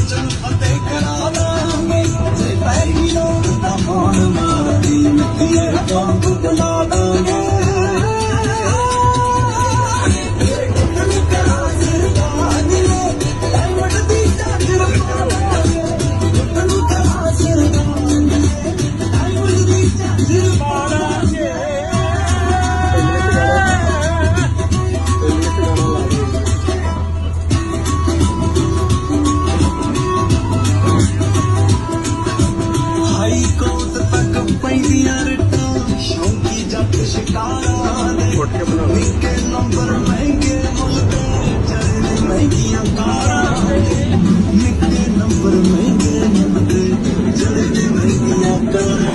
ਚਲ ਫਤਿਹ ਕਰਾ ਦਾਂਗੇ ਜੇ ਪੈਰੀ ਲੋੜ ਤਾਂ ਫੋਨ ਮਾਰਦੀ ਮਿੱਟੀਏ ਤੋਂ ਬੁਲਾ ਦਾਂਗੇ ਕੋਟ ਤੱਕ ਪੈਂਦੀਆਂ ਰਿਟਾਂ ਸ਼ੌਂਕੀ ਜੱਟ ਸ਼ਿਕਾਰਾਂ ਦੇ ਨਿੱਕੇ ਨੰਬਰ ਮਹਿੰਗੇ ਮੁਲਕੇ ਚੜ੍ਹਦੇ ਮਹਿੰਗੀਆਂ ਕਾਰਾਂ ਦੇ ਨਿੱਕੇ ਨੰਬਰ ਮਹਿੰਗੇ ਮੁਲਕੇ ਚੜ੍ਹਦੇ ਮਹਿੰਗੀਆਂ ਕਾਰਾਂ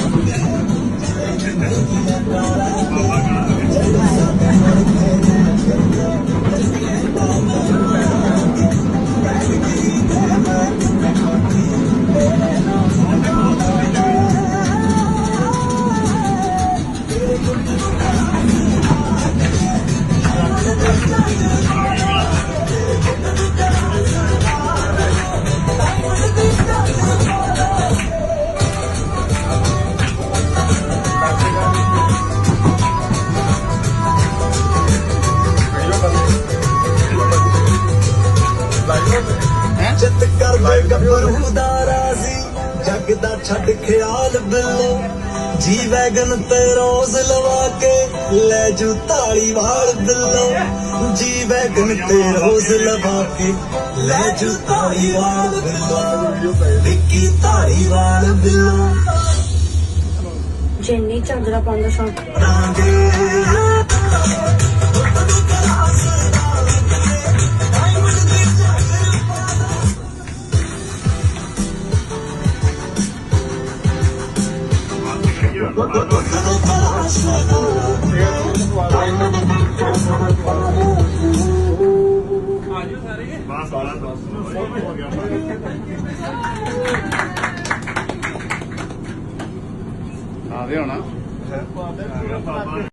ਜਿੱਤ ਕਰਦੇ ਗੱਭਰੂ ਦਾ ਰਾਜ਼ੀ ਜੱਗ ਦਾ ਛੱਡ ਖਿਆਲ ਬਿੱਲੋ ਜੀ ਵੈਗਨ ਤੇ ਰੋਜ਼ ਲਵਾ ਕੇ ਲੈ ਜੂ ਧਾਲੀਵਾਲ ਬਿੱਲੋ ਜੀ ਵੈਗਨ ਤੇ ਰੋਜ਼ ਲਵਾ ਕੇ ਲੈ ਜੂ ਧਾਲੀਵਾਲ ਬਿੱਲੋ ਵਿੱਕੀ ਧਾਲੀਵਾਲ ਬਿੱਲੋ ਜਿੰਨੀ ਚਾਦਰਾ ਪਾਉਂਦਾ ਸੌਂ ਆਦੇ ਹੋਣਾ